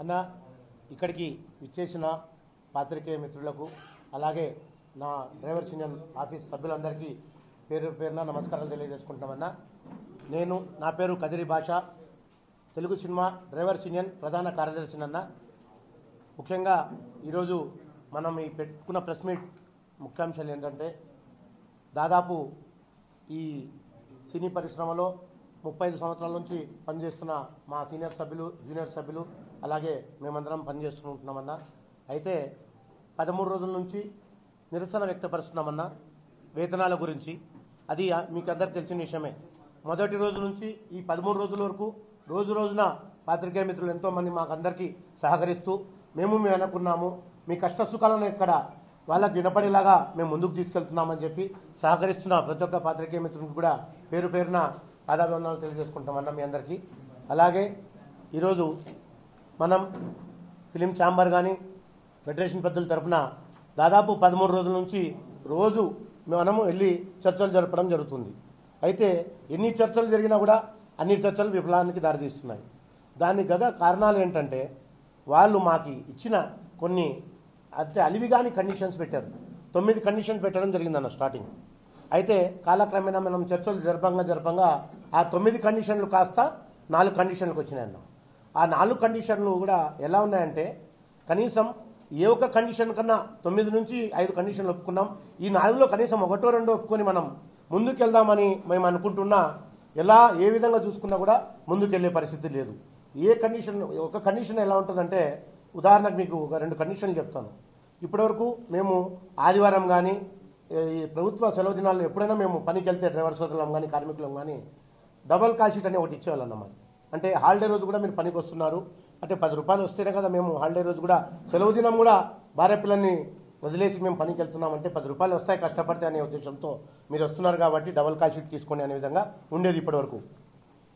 అన్న ఇక్కడికి విచ్చేసిన పాత్రికేయ మిత్రులకు అలాగే నా డ్రైవర్స్ యూనియన్ ఆఫీస్ సభ్యులందరికీ పేరు పేరున నమస్కారాలు తెలియజేసుకుంటామన్నా. నా పేరు కదిరి భాష, తెలుగు సినిమా డ్రైవర్స్ యూనియన్ ప్రధాన కార్యదర్శినన్న. ముఖ్యంగా ఈరోజు మనం ఈ పెట్టుకున్న ప్రెస్ మీట్ ముఖ్యాంశాలు ఏంటంటే, దాదాపు ఈ సినీ పరిశ్రమలో 35 సంవత్సరాల నుంచి పనిచేస్తున్న మా సీనియర్ సభ్యులు, జూనియర్ సభ్యులు అలాగే మేమందరం పనిచేస్తుంటున్నామన్నా. అయితే 13 రోజుల నుంచి నిరసన వ్యక్తపరుస్తున్నామన్నా వేతనాల గురించి. అది మీకు అందరికి తెలిసిన విషయమే. మొదటి రోజు నుంచి ఈ 13 రోజుల వరకు రోజు రోజున పాత్రికేయ మిత్రులు ఎంతోమంది మాకు అందరికీ సహకరిస్తూ మేము అనుకున్నాము, మీ కష్ట సుఖాలను ఇక్కడ వాళ్ళకి వినపడేలాగా మేము ముందుకు తీసుకెళ్తున్నామని చెప్పి సహకరిస్తున్న ప్రతి ఒక్క పాత్రికేయ మిత్రులకు కూడా పేరు పేరున పాదాభివందనాలు తెలియజేసుకుంటామన్నా మీ అందరికీ. అలాగే ఈరోజు మనం ఫిలిం ఛాంబర్ కానీ ఫెడరేషన్ పెద్దల తరఫున దాదాపు 13 రోజుల నుంచి రోజు మనము వెళ్ళి చర్చలు జరపడం జరుగుతుంది. అయితే ఎన్ని చర్చలు జరిగినా కూడా అన్ని చర్చలు విఫలానికి దారితీస్తున్నాయి. దానికి గల కారణాలు ఏంటంటే, వాళ్ళు మాకు ఇచ్చిన కొన్ని అలివిగాని కండిషన్స్ పెట్టారు. 9 కండిషన్స్ పెట్టడం జరిగిందన్న స్టార్టింగ్. అయితే కాలక్రమేణా మనం చర్చలు జరపంగా ఆ 9 కండిషన్లు కాస్త 4 కండిషన్లకు వచ్చినాయన్న. ఆ 4 కండిషన్లు కూడా ఎలా ఉన్నాయంటే, కనీసం ఏ ఒక్క కండిషన్ కన్నా 9 నుంచి 5 కండిషన్లు ఒప్పుకున్నాం. ఈ 4లో కనీసం 1 2 ఒప్పుకొని మనం ముందుకెళ్దామని మేము అనుకుంటున్నా, ఏ విధంగా చూసుకున్నా కూడా ముందుకెళ్లే పరిస్థితి లేదు. ఒక కండిషన్ ఎలా ఉంటుందంటే, ఉదాహరణకు మీకు ఒక 2 కండిషన్లు చెప్తాను. ఇప్పటివరకు మేము ఆదివారం కానీ ఈ ప్రభుత్వ సెలవు దినాల్లో ఎప్పుడైనా మేము పనికి వెళ్తే డ్రైవర్ సోదరులం కానీ కార్మికులం కానీ డబల్ కాల్ షీట్ అనే ఒకటి ఇచ్చేవాళ్ళన్నమాట. అంటే హాలిడే రోజు కూడా మీరు పనికి వస్తున్నారు అంటే 10 రూపాయలు వస్తేనే కదా మేము హాలిడే రోజు కూడా సెలవు దినం కూడా భార్య పిల్లల్ని వదిలేసి మేము పనికి వెళ్తున్నామంటే 10 రూపాయలు వస్తాయి కష్టపడితే అనే ఉద్దేశంతో మీరు వస్తున్నారు కాబట్టి డబల్ కాల్ షీట్ తీసుకోండి అనే విధంగా ఉండేది ఇప్పటివరకు.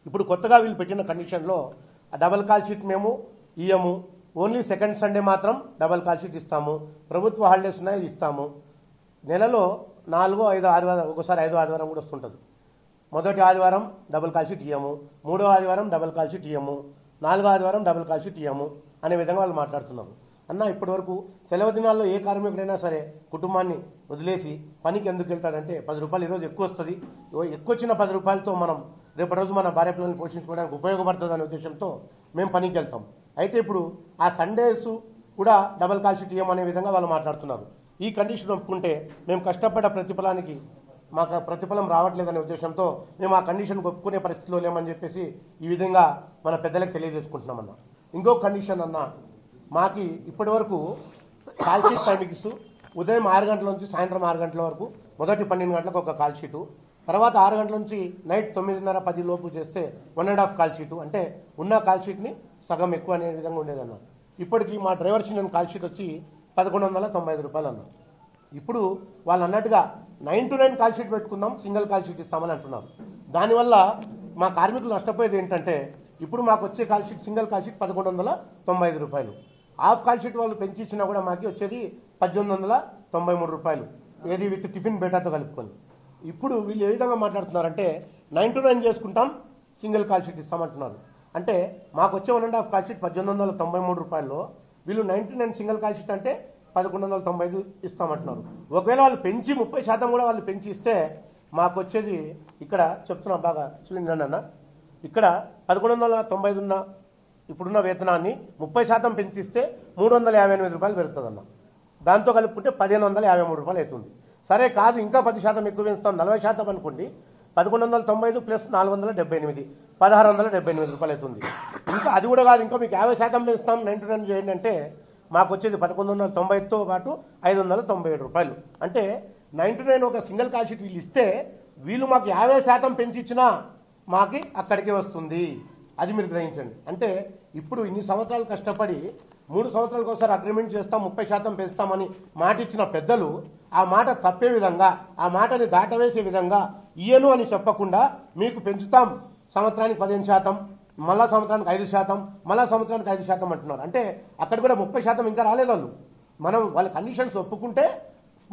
ఇప్పుడు కొత్తగా వీళ్ళు పెట్టిన కండిషన్లో ఆ డబల్ కాల్ షీట్ మేము ఇయ్యము, ఓన్లీ సెకండ్ సండే మాత్రం డబల్ కాల్ షీట్ ఇస్తాము, ప్రభుత్వ హాలిడేస్ ఉన్నాయి ఇస్తాము, నెలలో 4, 5, 6 ఆదివారం, ఒకసారి 5వ ఆదివారం కూడా వస్తుంటుంది. మొదటి ఆదివారం డబుల్ కాల్ షీట్ ఇయ్యము, 3వ ఆదివారం డబుల్ కాల్ షీట్ ఇయ్యము, 4వ ఆదివారం డబుల్ కాల్ షీట్ ఇయ్యము అనే విధంగా వాళ్ళు మాట్లాడుతున్నారు. అన్న ఇప్పటివరకు సెలవు దినాల్లో ఏ కార్మికుడైనా సరే కుటుంబాన్ని వదిలేసి పనికి ఎందుకు వెళ్తాడంటే 10 రూపాయలు ఈరోజు ఎక్కువ వస్తుంది, ఎక్కువ వచ్చిన 10 రూపాయలతో మనం రేపటి రోజు మన భార్య పిల్లల్ని పోషించుకోవడానికి ఉపయోగపడుతుంది అనే ఉద్దేశంతో మేము పనికి వెళ్తాం. అయితే ఇప్పుడు ఆ సండేస్ కూడా డబల్ కాల్ షీట్ ఇయ్యమనే విధంగా వాళ్ళు మాట్లాడుతున్నారు. ఈ కండిషన్ ఒప్పుకుంటే మేము కష్టపడ్డ ప్రతిఫలానికి మాకు ప్రతిఫలం రావట్లేదనే ఉద్దేశంతో మేము ఆ కండిషన్ ఒప్పుకునే పరిస్థితిలో లేమని చెప్పేసి ఈ విధంగా మన పెద్దలకు తెలియజేసుకుంటున్నామన్న. ఇంకో కండిషన్ అన్న, మాకు ఇప్పటి వరకు కాల్ షీట్ టైమింగ్స్ ఉదయం 6 గంటల నుంచి సాయంత్రం 6 గంటల వరకు మొదటి 12 గంటలకు ఒక కాల్ షీటు, తర్వాత 6 గంటల నుంచి నైట్ 9:30, 10 లోపు చేస్తే 1.5 కాల్ షీటు, అంటే ఉన్న కాల్ షీట్ని సగం ఎక్కువ అనే విధంగా ఉండేదన్న. ఇప్పటికీ మా డ్రైవర్స్ యూనియన్ కాల్ షీట్ వచ్చి 1195 రూపాయలు అన్నారు. ఇప్పుడు వాళ్ళు అన్నట్టుగా 9 to 9 కాల్ షీట్ పెట్టుకుందాం, సింగిల్ కాల్ షీట్ ఇస్తామని అంటున్నారు. దానివల్ల మా కార్మికులు నష్టపోయేది ఏంటంటే, ఇప్పుడు మాకు వచ్చే call sheet single call sheet 1195 రూపాయలు, హాఫ్ కాల్ షీట్ వాళ్ళు పెంచి ఇచ్చినా కూడా మాకు వచ్చేది 1893 రూపాయలు, ఏది విత్ టిఫిన్ బేటాతో కలుపుకొని. ఇప్పుడు వీళ్ళు ఏ విధంగా మాట్లాడుతున్నారంటే 9 to 9 చేసుకుంటాం, సింగిల్ కాల్ షీట్ ఇస్తామంటున్నారు. అంటే మాకు వచ్చే 1.5 కాల్ షీట్ 1893 రూపాయల్లో వీళ్ళు 9 to 9 సింగిల్ కాల్ షీట్ అంటే 1195 ఇస్తామంటున్నారు. ఒకవేళ వాళ్ళు పెంచి 30% కూడా వాళ్ళు పెంచి ఇస్తే మాకు వచ్చేది, ఇక్కడ చెప్తున్నా బాగా చూడండి అన్న, ఇక్కడ 1195 ఉన్న ఇప్పుడున్న వేతనాన్ని 30% పెంచిస్తే 358 రూపాయలు పెరుగుతుందన్న. దాంతో కలుపుకుంటే 1553 రూపాయలు అవుతుంది. సరే కాదు, ఇంకా 10% ఎక్కువ పెంచుతాం, 40% అనుకోండి, 1195 ప్లస్ 478, 1678 రూపాయలు అవుతుంది. ఇంకా అది కూడా కాదు, ఇంకా మీకు 50% పెంచుతాం 9 to 9 చేయండి అంటే మాకు వచ్చేది 1190తో పాటు 597 రూపాయలు. అంటే 9 to 9 ఒక సింగిల్ కాల్ షీట్ వీళ్ళు ఇస్తే వీళ్ళు మాకు 50% పెంచి ఇచ్చినా మాకి అక్కడికే వస్తుంది. అది మీరు గ్రహించండి. అంటే ఇప్పుడు ఇన్ని సంవత్సరాలు కష్టపడి 3 సంవత్సరాలకు ఒకసారి అగ్రిమెంట్ చేస్తాం, 30% పెంచుతామని మాట ఇచ్చిన పెద్దలు ఆ మాట తప్పే విధంగా, ఆ మాటని దాటవేసే విధంగా ఇయ్యను అని చెప్పకుండా మీకు పెంచుతాం సంవత్సరానికి 15%, మళ్ళా సంవత్సరానికి 5%, మళ్ళా సంవత్సరానికి 5% అంటున్నారు. అంటే అక్కడ కూడా 30% ఇంకా రాలేదు వాళ్ళు. మనం వాళ్ళ కండిషన్స్ ఒప్పుకుంటే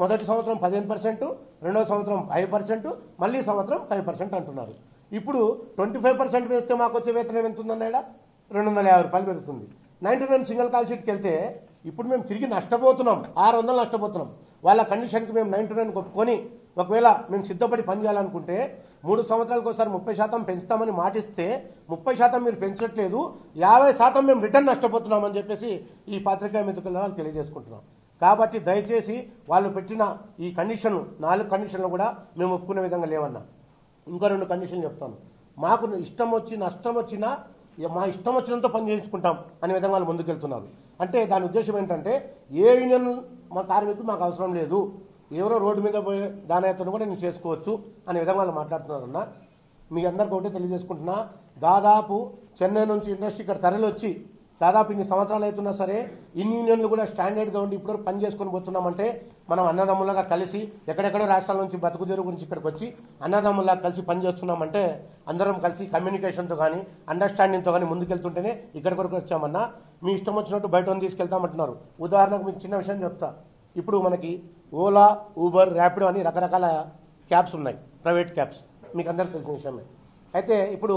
మొదటి సంవత్సరం 15%, రెండవ సంవత్సరం 5%, మళ్ళీ సంవత్సరం 5% అంటున్నారు. ఇప్పుడు 25% వేస్తే మాకు వచ్చే వేతనం ఎంత ఉందన్న, 250 రూపాయలు పెరుగుతుంది. 99 సింగిల్ కాల్ షీట్కి వెళ్తే ఇప్పుడు మేము తిరిగి నష్టపోతున్నాం, 600 నష్టపోతున్నాం. వాళ్ళ కండిషన్కి మేము 99 ఒప్పుకొని ఒకవేళ మేము సిద్ధపడి పనిచేయాలనుకుంటే 3 సంవత్సరాలకు ఒకసారి 30% పెంచుతామని మాటిస్తే 30% మీరు పెంచట్లేదు, 50% మేము రిటర్న్ నష్టపోతున్నామని చెప్పేసి ఈ పత్రికా మిత్రుల తెలియజేసుకుంటున్నాం. కాబట్టి దయచేసి వాళ్ళు పెట్టిన ఈ కండిషన్ 4 కండిషన్లు కూడా మేము ఒప్పుకునే విధంగా లేవన్నా. ఇంకో 2 కండిషన్లు చెప్తాను. మాకు ఇష్టం వచ్చి నష్టం వచ్చినా మా ఇష్టం వచ్చినంత పని చేయించుకుంటాం అనే విధంగా వాళ్ళు ముందుకెళ్తున్నారు. అంటే దాని ఉద్దేశం ఏంటంటే ఏ యూనియన్ మా కార్మికులు మాకు అవసరం లేదు, ఎవరో రోడ్డు మీద పోయే దానితో కూడా నేను చేసుకోవచ్చు అనే విధంగా వాళ్ళు మాట్లాడుతున్నారన్న. మీ అందరికీ ఒకటే తెలియజేసుకుంటున్నా, దాదాపు చెన్నై నుంచి ఇండస్ట్రీ ఇక్కడ తరలి వచ్చి దాదాపు ఇన్ని సంవత్సరాలు అవుతున్నా సరే ఇన్ని యూనియన్లు కూడా స్టాండర్డ్గా ఉండి ఇప్పుడు పని చేసుకొని పోతున్నామంటే మనం అన్నదమ్ములుగా కలిసి ఎక్కడెక్కడో రాష్ట్రాల నుంచి బతుకుదేరు గురించి ఇక్కడికి వచ్చి అన్నదమ్ములాగా కలిసి పని చేస్తున్నామంటే అందరం కలిసి కమ్యూనికేషన్తో కానీ అండర్స్టాండింగ్తో కానీ ముందుకెళ్తుంటేనే ఇక్కడి వరకు వచ్చామన్నా. మీ ఇష్టం వచ్చినట్టు బయట తీసుకెళ్తామంటున్నారు. ఉదాహరణకు మీకు చిన్న విషయం చెప్తా. ఇప్పుడు మనకి ఓలా, ఊబర్, ర్యాపిడో అని రకరకాల క్యాబ్స్ ఉన్నాయి, ప్రైవేట్ క్యాబ్స్, మీకు అందరికీ తెలిసిన విషయమే. అయితే ఇప్పుడు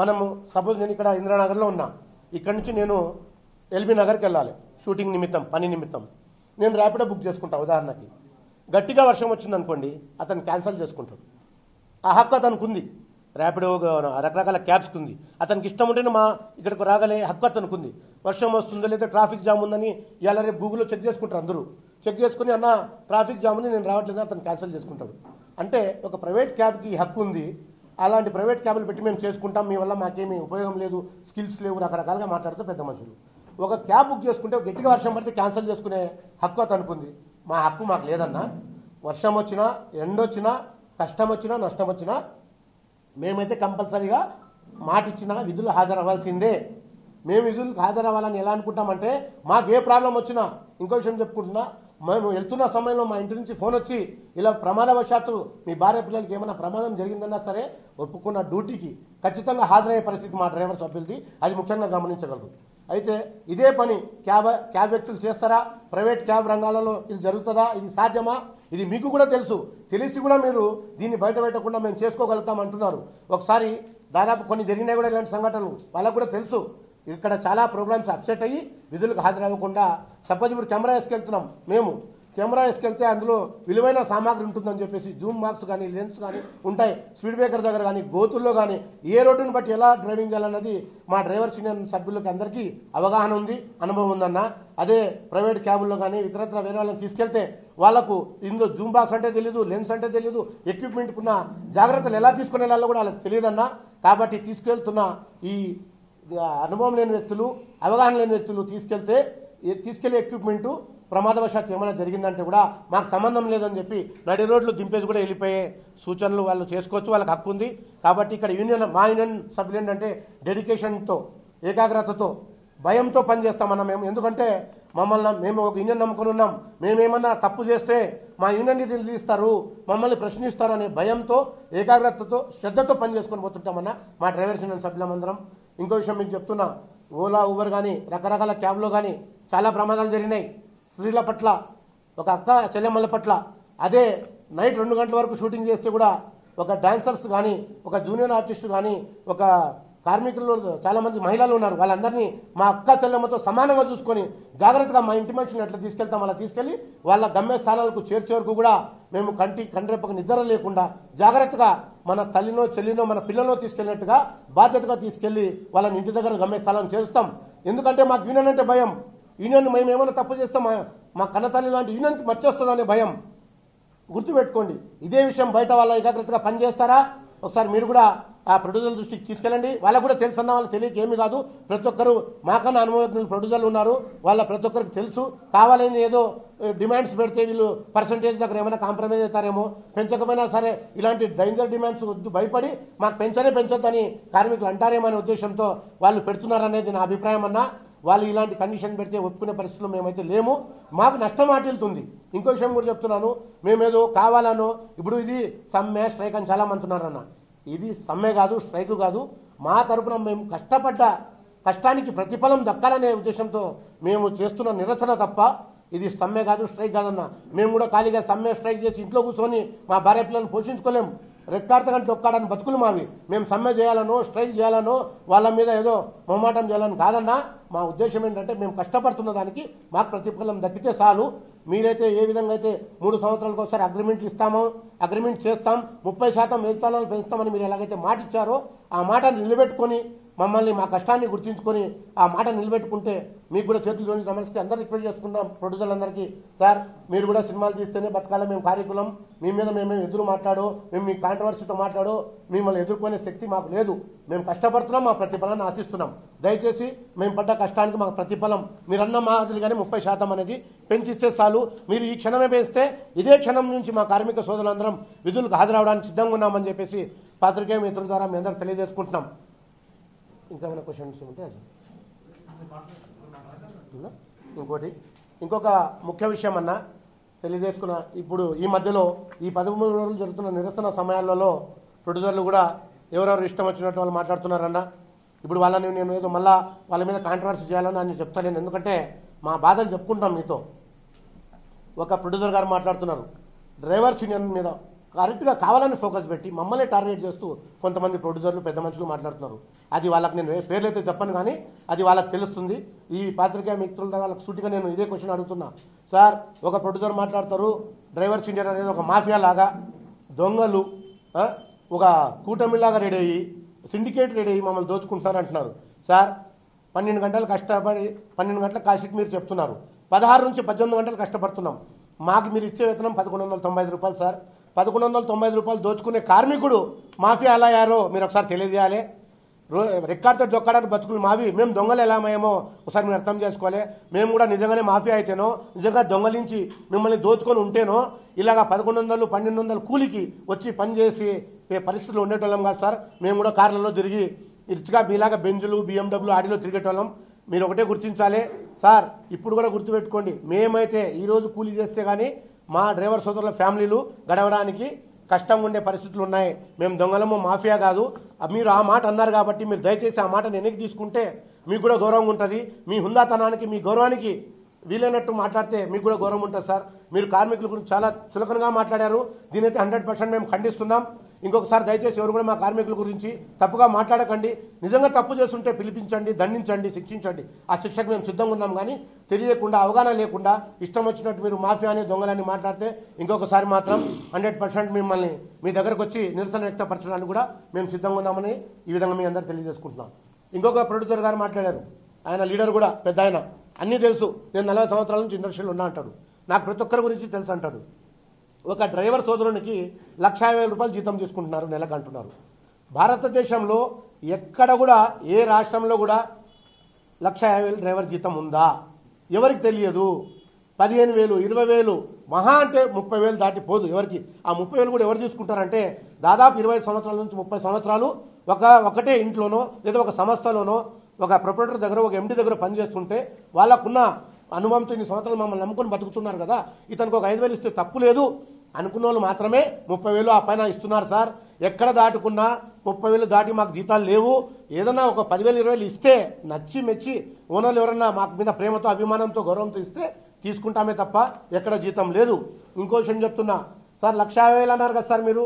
మనము సపోజ్ నేను ఇక్కడ ఇందిరానగర్లో ఉన్నా, ఇక్కడ నుంచి నేను ఎల్బీ నగర్కి వెళ్ళాలి షూటింగ్ నిమిత్తం, పని నిమిత్తం. నేను ర్యాపిడో బుక్ చేసుకుంటా. ఉదాహరణకి గట్టిగా వర్షం వచ్చిందనుకోండి, అతను క్యాన్సిల్ చేసుకుంటాడు. ఆ హక్కు అతనికి ఉంది, ర్యాపిడో రకరకాల క్యాబ్స్కి ఉంది. అతనికి ఇష్టం ఉంటేనే మా ఇక్కడికి రాగలే హక్కు అతనికి ఉంది. వర్షం వస్తుందో లేదా ట్రాఫిక్ జామ్ ఉందని ఇవాళ రేపు గూగుల్లో చెక్ చేసుకుంటారు. అందరూ చెక్ చేసుకుని అన్న ట్రాఫిక్ జామ్ ఉంది నేను రావట్లేదని అతను క్యాన్సిల్ చేసుకుంటాడు. అంటే ఒక ప్రైవేట్ క్యాబ్కి హక్కు ఉంది. అలాంటి ప్రైవేట్ క్యాబ్లు పెట్టి మేము చేసుకుంటాం, మీ వల్ల మాకేమీ ఉపయోగం లేదు, స్కిల్స్ లేవు, రకరకాలుగా మాట్లాడుతూ పెద్ద మనుషులు. ఒక క్యాబ్ బుక్ చేసుకుంటే గట్టిగా వర్షం పడితే క్యాన్సిల్ చేసుకునే హక్కు అతనుకుంది. మా హక్కు మాకు లేదన్నా. వర్షం వచ్చినా, ఎండొచ్చినా, కష్టం వచ్చినా, నష్టం వచ్చినా మేమైతే కంపల్సరీగా మాట ఇచ్చినా విధులు హాజరవ్వాల్సిందే. మేము విధులకు హాజరవ్వాలని ఎలా అనుకుంటామంటే మాకు ఏ ప్రాబ్లం వచ్చినా, ఇంకో విషయం చెప్పుకుంటున్నా, మేము వెళ్తున్న సమయంలో మా ఇంటి నుంచి ఫోన్ వచ్చి ఇలా ప్రమాదవశాత్తు మీ భార్య పిల్లలకి ఏమైనా ప్రమాదం జరిగిందన్నా సరే ఒప్పుకున్న డ్యూటీకి ఖచ్చితంగా హాజరయ్యే పరిస్థితి మా డ్రైవర్ సభ్యులది, అది ముఖ్యంగా గమనించగలరు. అయితే ఇదే పని క్యాబ్ వ్యక్తులు చేస్తారా? ప్రైవేట్ క్యాబ్ రంగాలలో ఇది జరుగుతుందా? ఇది సాధ్యమా? ఇది మీకు కూడా తెలుసు, తెలిసి కూడా మీరు దీన్ని బయట పెట్టకుండా మేము చేసుకోగలుగుతాం అంటున్నారు. ఒకసారి దాదాపు కొన్ని జరిగినాయి కూడా ఇలాంటి సంఘటనలు, వాళ్ళకు కూడా తెలుసు. ఇక్కడ చాలా ప్రోగ్రామ్స్ అప్సెట్ అయ్యి విధులకు హాజరవ్వకుండా, సపోజ్ ఇప్పుడు కెమెరా వేసుకెళ్తున్నాం, మేము కెమెరా వేసుకెళ్తే అందులో విలువైన సామాగ్రి ఉంటుందని చెప్పేసి జూమ్ బాక్స్ కానీ లెన్స్ కానీ ఉంటాయి, స్పీడ్ బ్రేకర్ దగ్గర కానీ గోతుల్లో కానీ ఏ రోడ్డును బట్టి ఎలా డ్రైవింగ్ చేయాలన్నది మా డ్రైవర్ యూనియన్ సభ్యులకు అందరికీ అవగాహన ఉంది, అనుభవం ఉందన్న. అదే ప్రైవేట్ క్యాబుల్లో కానీ ఇతరత్ర వేరే వాళ్ళని తీసుకెళ్తే వాళ్లకు ఇందులో జూమ్ బాక్స్ అంటే తెలియదు, లెన్స్ అంటే తెలియదు, ఎక్విప్మెంట్కున్న జాగ్రత్తలు ఎలా తీసుకునే వాళ్ళలో కూడా వాళ్ళకి తెలియదన్నా. కాబట్టి తీసుకెళ్తున్న ఈ అనుభవం లేని వ్యక్తులు, అవగాహన లేని వ్యక్తులు తీసుకెళ్లే ఎక్విప్మెంటు ప్రమాదవశాత్తు ఏమైనా జరిగిందంటే కూడా మాకు సంబంధం లేదని చెప్పి నడి రోడ్లు దింపేసి కూడా వెళ్ళిపోయే సూచనలు వాళ్ళు చేసుకోవచ్చు, వాళ్ళకి హక్కు ఉంది. కాబట్టి ఇక్కడ మా యూనియన్ సభ్యులు ఏంటంటే డెడికేషన్తో, ఏకాగ్రతతో, భయంతో పనిచేస్తామన్నా మేము. ఎందుకంటే మేము ఒక యూనియన్ నమ్ముకుని ఉన్నాం, మేమేమన్నా తప్పు చేస్తే మా యూనియన్ని నిలదీస్తారు, మమ్మల్ని ప్రశ్నిస్తారు అనే భయంతో, ఏకాగ్రతతో, శ్రద్ధతో పని చేసుకొని పోతుంటామన్నా మా డ్రైవర్స్ యూనియన్ సభ్యులందరం. ఇంకో విషయం మీకు చెప్తున్నా, ఓలా, ఊబర్ కానీ రకరకాల క్యాబ్లో కానీ చాలా ప్రమాదాలు జరిగినాయి స్త్రీల పట్ల, ఒక అక్క చెల్లెమ్మల పట్ల. అదే నైట్ 2 గంటల వరకు షూటింగ్ చేస్తే కూడా ఒక డాన్సర్స్ కానీ, ఒక జూనియర్ ఆర్టిస్టు కానీ, ఒక కార్మికులు చాలామంది మహిళలు ఉన్నారు, వాళ్ళందరినీ మా అక్క చెల్లెమ్మతో సమానంగా చూసుకొని జాగ్రత్తగా మా ఇంటి మనిషిని ఎట్లా తీసుకెళ్తాం అలా తీసుకెళ్లి వాళ్ళ గమ్య స్థానాలకు చేర్చే వరకు కూడా మేము కండ్రెప్పకు నిద్ర లేకుండా జాగ్రత్తగా మన తల్లినో చెల్లినో మన పిల్లనో తీసుకెళ్ళినట్టుగా బాధ్యతగా తీసుకెళ్లి వాళ్ళని ఇంటి దగ్గర గమ్య స్థానం చేరుస్తాం. ఎందుకంటే మాకు యూనియన్ అంటే భయం. యూనియన్ మేము ఏమైనా తప్పు చేస్తాం మా కన్నతల్లి లాంటి యూనియన్కి మర్చేస్తుందనే భయం గుర్తుపెట్టుకోండి. ఇదే విషయం బయట వాళ్ళ ఏకాగ్రతగా పనిచేస్తారా? ఒకసారి మీరు కూడా ఆ ప్రొడ్యూసర్ దృష్టికి తీసుకెళ్ళండి. వాళ్ళకు కూడా తెలుసు అన్న, వాళ్ళు తెలియక ఏమి కాదు. ప్రతి ఒక్కరు మాకన్నా అనుభవజ్ఞులు ప్రొడ్యూసర్లు ఉన్నారు, వాళ్ళ ప్రతి ఒక్కరికి తెలుసు. కావాలని ఏదో డిమాండ్స్ పెడితే వీళ్ళు పర్సంటేజ్ దగ్గర ఏమైనా కాంప్రమైజ్ అవుతారేమో, పెంచకపోయినా సరే ఇలాంటి డేంజర్ డిమాండ్స్ వద్దు, భయపడి మాకు పెంచొద్దని కార్మికులు అంటారేమో అనే ఉద్దేశంతో వాళ్ళు పెడుతున్నారనేది నా అభిప్రాయం అన్నా. వాళ్ళు ఇలాంటి కండిషన్ పెడితే ఒప్పుకునే పరిస్థితుల్లో మేమైతే లేము, మాకు నష్టం వాటిల్తుంది. ఇంకో విషయం కూడా చెప్తున్నాను, మేమేదో కావాలనో, ఇప్పుడు ఇది సమ్మె స్ట్రైక్ అని చాలా మంటున్నారన్న, ఇది సమ్మె కాదు, స్ట్రైక్ కాదు. మా తరపున మేము కష్టానికి ప్రతిఫలం దక్కాలనే ఉద్దేశంతో మేము చేస్తున్న నిరసన తప్ప ఇది సమ్మె కాదు, స్ట్రైక్ కాదన్న. మేము కూడా ఖాళీగా సమ్మె స్ట్రైక్ చేసి ఇంట్లో కూర్చొని మా భార్య పిల్లలను పోషించుకోలేము. రెక్కాడతగాని తొక్కాడని బతుకులు మావి. మేము సమ్మె చేయాలనో స్ట్రైక్ చేయాలనో వాళ్ళ మీద ఏదో మొహమాటం చేయాలని కాదన్నా. మా ఉద్దేశం ఏంటంటే మేము కష్టపడుతున్న దానికి మాకు ప్రతిఫలం దక్కితే చాలు. మీరైతే ఏ విధంగా అయితే 3 సంవత్సరాలకు ఒకసారి అగ్రిమెంట్లు ఇస్తామో అగ్రిమెంట్ చేస్తాం, 30% వేతనాలు పెంచుతామని మీరు ఎలాగైతే మాట ఇచ్చారో ఆ మాటను నిలబెట్టుకొని మమ్మల్ని మా కష్టాన్ని గుర్తించుకొని ఆ మాట నిలబెట్టుకుంటే మీకు కూడా చేతులు జోడించి నమస్కి అందరూ రిక్వెస్ట్ చేసుకుంటాం. ప్రొడ్యూసర్లందరికీ, సార్ మీరు కూడా సినిమాలు తీస్తేనే బతకాల, మేము కార్యకులం, మీ మీద మేము ఎదురు మాట్లాడో, మేము మీ కాంట్రవర్సీతో మాట్లాడో మిమ్మల్ని ఎదుర్కొనే శక్తి మాకు లేదు. మేము కష్టపడుతున్నాం, మా ప్రతిఫలాన్ని ఆశిస్తున్నాం. దయచేసి మేము పడ్డ కష్టానికి మాకు ప్రతిఫలం మీరన్న మాదిరిగానే 30% అనేది పెంచిస్తే చాలు. మీరు ఈ క్షణమే పెంచితే ఇదే క్షణం నుంచి మా కార్మిక సోదరులందరం విధులకు హాజరవడానికి సిద్ధంగా ఉన్నామని చెప్పేసి పాత్రికేయ మిత్రుల ద్వారా మీ అందరూ తెలియజేసుకుంటున్నాం. ఇంకా ఏమైనా క్వశ్చన్స్ ఉంటే అది ఇంకొక ముఖ్య విషయం అన్న తెలియజేసుకున్న, ఇప్పుడు ఈ మధ్యలో ఈ 13 రోజులు జరుగుతున్న నిరసన సమయాలలో ప్రొడ్యూసర్లు కూడా ఎవరెవరు ఇష్టం వచ్చినట్టు వాళ్ళు మాట్లాడుతున్నారన్న. ఇప్పుడు వాళ్ళని నేను ఏదో మళ్ళా వాళ్ళ మీద కాంట్రవర్సీ చేయాలని నేను చెప్తాను, ఎందుకంటే మా బాధలు చెప్పుకుంటాం మీతో. ఒక ప్రొడ్యూసర్ గారు మాట్లాడుతున్నారు డ్రైవర్స్ యూనియన్ మీద కరెక్ట్గా కావాలని ఫోకస్ పెట్టి మమ్మల్ని టార్గెట్ చేస్తూ కొంతమంది ప్రొడ్యూసర్లు పెద్ద మనుషులు మాట్లాడుతున్నారు. అది వాళ్ళకి నేను పేర్లు అయితే చెప్పను కానీ అది వాళ్ళకి తెలుస్తుంది. ఈ పాత్రికేయ మిత్రుల ద్వారా వాళ్ళకి సూటిగా నేను ఇదే క్వశ్చన్ అడుగుతున్నా. సార్, ఒక ప్రొడ్యూసర్ మాట్లాడతారు డ్రైవర్స్ యూనియన్ అనేది ఒక మాఫియా లాగా, దొంగలు ఒక కూటమిలాగా రెడీ అయ్యి సిండికేట్ రెడీ అయ్యి మమ్మల్ని దోచుకుంటున్నారు అంటున్నారు. సార్, 12 గంటలు కష్టపడి 12 గంటల కాశీకి మీరు చెప్తున్నారు, 16 నుంచి 18 గంటలు కష్టపడుతున్నాం. మాకు మీరు ఇచ్చే వేతనం 1195 రూపాయలు. సార్, 1195 రూపాయలు దోచుకునే కార్మికుడు మాఫియా ఎలా అయ్యారో మీరు ఒకసారి తెలియజేయాలి. రెక్కాడితో దొక్కడానికి బతుకులు మావి, మేము దొంగలు ఎలా అయ్యామో ఒకసారి మీరు అర్థం చేసుకోవాలి. మేము కూడా నిజంగానే మాఫియా అయితేనో నిజంగా దొంగలించి మిమ్మల్ని దోచుకొని ఉంటేనో ఇలాగా 1100 1200 కూలికి వచ్చి పనిచేసి పరిస్థితులు ఉండేటోళ్ళం కాదు సార్. మేము కూడా కార్లలో తిరిగి రిచ్గా మీలాగా బెంజులు BMW ఆడిలో తిరిగేటోళ్ళం. మీరు ఒకటే గుర్తించాలి సార్, ఇప్పుడు కూడా గుర్తుపెట్టుకోండి, మేమైతే ఈరోజు కూలీ చేస్తే కానీ మా డ్రైవర్ సోదరుల ఫ్యామిలీలు గడవడానికి కష్టంగా ఉండే పరిస్థితులు ఉన్నాయి. మేము దొంగలము మాఫియా కాదు. మీరు ఆ మాట అన్నారు కాబట్టి మీరు దయచేసి ఆ మాటను వెనక్కి తీసుకుంటే మీకు కూడా గౌరవం ఉంటుంది. మీ హుందాతనానికి మీ గౌరవానికి వీలైనట్టు మాట్లాడితే మీకు కూడా గౌరవం ఉంటుంది సార్. మీరు కార్మికుల గురించి చాలా చులకనగా మాట్లాడారు. దీనైతే 100% మేము ఖండిస్తున్నాం. ఇంకొకసారి దయచేసి ఎవరు కూడా మా కార్మికుల గురించి తప్పుగా మాట్లాడకండి. నిజంగా తప్పు చేస్తుంటే పిలిపించండి, దండించండి, శిక్షించండి. ఆ శిక్షకు మేము సిద్ధంగా ఉన్నాం. కానీ తెలియకుండా అవగాహన లేకుండా ఇష్టం వచ్చినట్టు మీరు మాఫియా అని దొంగలని మాట్లాడితే ఇంకొకసారి మాత్రం 100% మిమ్మల్ని మీ దగ్గరకు వచ్చి నిరసన వ్యక్తపరచడానికి కూడా మేము సిద్ధంగా ఉన్నామని ఈ విధంగా మీ అందరూ తెలియజేసుకుంటున్నాం. ఇంకొక ప్రొడ్యూసర్ గారు మాట్లాడారు, ఆయన లీడర్ కూడా పెద్ద ఆయన, అన్నీ తెలుసు, నేను 40 సంవత్సరాల నుంచి ఇండస్ట్రీలో ఉన్నా అంటాడు, నాకు ప్రతి ఒక్కరి గురించి తెలుసు అంటాడు. ఒక డ్రైవర్ సోదరునికి 1,50,000 రూపాయలు జీతం తీసుకుంటున్నారు నెలకు అంటున్నారు. భారతదేశంలో ఎక్కడ కూడా ఏ రాష్ట్రంలో కూడా 1,50,000 డ్రైవర్ జీతం ఉందా? ఎవరికి తెలియదు. 15,000 20,000 మహా అంటే 30,000 దాటిపోదు ఎవరికి. ఆ 30,000 కూడా ఎవరు తీసుకుంటారంటే దాదాపు 25 సంవత్సరాల నుంచి 30 సంవత్సరాలు ఒకటే ఇంట్లోనో లేదా ఒక సంస్థలోనో ఒక ప్రొపరేటర్ దగ్గర ఒక MD దగ్గర పనిచేస్తుంటే వాళ్ళకున్న అనుభవంతో ఇన్ని సంవత్సరాలు మమ్మల్ని నమ్ముకొని బతుకుతున్నారు కదా, ఇతనికి ఒక 5,000 ఇస్తే తప్పు లేదు అనుకున్న వాళ్ళు మాత్రమే 30,000 ఆ పైన ఇస్తున్నారు సార్. ఎక్కడ దాటుకున్నా 30,000 దాటి మాకు జీతాలు లేవు. ఏదన్నా ఒక 10,000 20,000 ఇస్తే నచ్చి మెచ్చి ఓనర్లు ఎవరన్నా మాకు మీద ప్రేమతో అభిమానంతో గౌరవంతో ఇస్తే తీసుకుంటామే తప్ప ఎక్కడ జీతం లేదు. ఇంకో విషయం చెప్తున్నా సార్, 1,50,000 అన్నారు కదా సార్, మీరు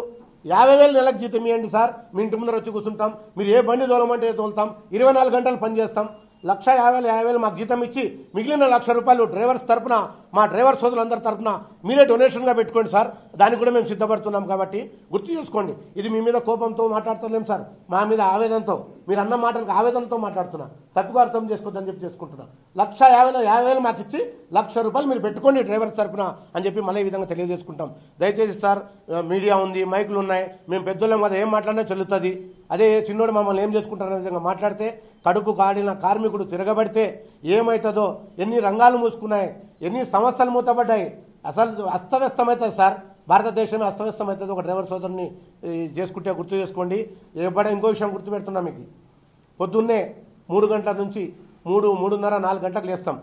50,000 నెలకు జీతం ఇవ్వండి సార్, మీ ఇంటి ముందర వచ్చి కూర్చుంటాం. మీరు ఏ బండి తోలమంటే తోలుతాం, 24 గంటలు పనిచేస్తాం. 1,50,000 మాకు జీతం ఇచ్చి మిగిలిన 1,00,000 రూపాయలు డ్రైవర్స్ తరపున మా డ్రైవర్ సోదరులందరి తరపున మీరే డొనేషన్గా పెట్టుకోండి సార్. దానికి కూడా మేము సిద్ధపడుతున్నాం. కాబట్టి గుర్తు చేసుకోండి, ఇది మీ మీద కోపంతో మాట్లాడతలేం సార్, మా మీద ఆవేదనతో, మీరు అన్న మాటలకు ఆవేదనతో మాట్లాడుతున్నా, తప్పుగా అర్థం చేసుకోవద్దని చెప్పి చేసుకుంటున్నా. 1,50,000 మాకు ఇచ్చి 1,00,000 రూపాయలు మీరు పెట్టుకోండి డ్రైవర్స్ తరపున అని చెప్పి మళ్ళీ ఈ విధంగా తెలియజేసుకుంటాం. దయచేసి సార్, మీడియా ఉంది, మైకులు ఉన్నాయి, మేము పెద్దోళ్ళం కదా, ఏం మాట్లాడినా చెల్లుతుంది. అదే చిన్నోడు మమ్మల్ని ఏం చేసుకుంటారనే విధంగా మాట్లాడితే కడుపు కాడిన కార్మికుడు తిరగబడితే ఏమవుతుందో, ఎన్ని రంగాలు మూసుకున్నాయి, ఎన్ని సంస్థలు మూతపడ్డాయి, అసలు అస్తవ్యస్తమవుతుంది సార్. భారతదేశమే అస్తవ్యస్తమవుతుంది ఒక డ్రైవర్ సోదరుని చేసుకుంటే గుర్తు చేసుకోండి. ఎప్పుడైనా ఇంకో విషయం గుర్తు పెడుతున్నా మీకు, పొద్దున్నే 3 గంటల నుంచి 3, 3:30, 4 గంటలకు లేస్తాం.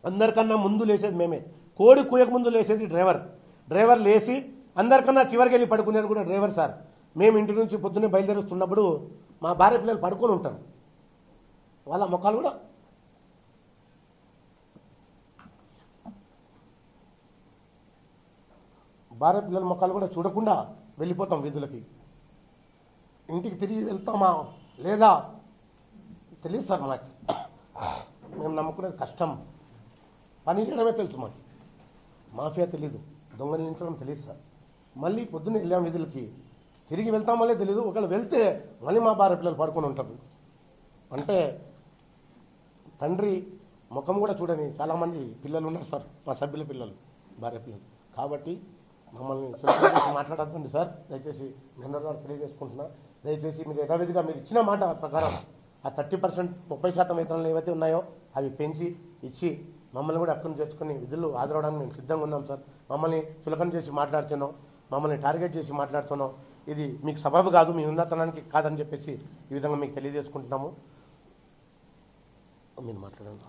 అందరికన్నా ముందు లేసేది మేమే. కోడి కూయక ముందు లేసేది డ్రైవర్ లేచి అందరికన్నా చివరికి వెళ్ళి పడుకునేది కూడా డ్రైవర్ సార్. మేము ఇంటి నుంచి పొద్దున్నే బయలుదేరుస్తున్నప్పుడు మా భార్య పిల్లలు పడుకొని ఉంటారు, వాళ్ళ ముఖాలు కూడా భార్య పిల్లల ముఖాలు కూడా చూడకుండా వెళ్ళిపోతాం విధులకి. ఇంటికి తిరిగి వెళ్తామా లేదా తెలియదు సార్. మనకి మేము నమ్ముకునేది కష్టం, పని చేయడమే తెలుసు. మాకు మాఫియా తెలీదు, దొంగలించడం తెలియదు సార్. మళ్ళీ పొద్దున్న వెళ్ళాం విధులకి, తిరిగి వెళ్తామో తెలీదు. ఒకవేళ వెళ్తే మళ్ళీ మా భార్య పిల్లలు పడుకొని ఉంటారు. అంటే తండ్రి ముఖం కూడా చూడని చాలామంది పిల్లలు ఉన్నారు సార్, మా సభ్యుల పిల్లలు, భార్య పిల్లలు. కాబట్టి మమ్మల్ని మాట్లాడద్దండి సార్, దయచేసి జనరల్ గారు తెలియజేసుకుంటున్నా. దయచేసి మీరు యథావిధిగా మీరు ఇచ్చిన మాట ప్రకారం ఆ 30% 30% వేతనాలు ఏవైతే ఉన్నాయో అవి పెంచి ఇచ్చి మమ్మల్ని కూడా అక్కడిని చేర్చుకుని విధులు హాజరవడానికి మేము సిద్ధంగా ఉన్నాం సార్. మమ్మల్ని చులకన చేసి మాట్లాడుతున్నాం, మమ్మల్ని టార్గెట్ చేసి మాట్లాడుతున్నాం. ఇది మీకు సబబు కాదు, మీ ఉన్నతనానికి కాదని చెప్పేసి ఈ విధంగా మీకు తెలియజేసుకుంటున్నాము. మీరు మాట్లాడండి.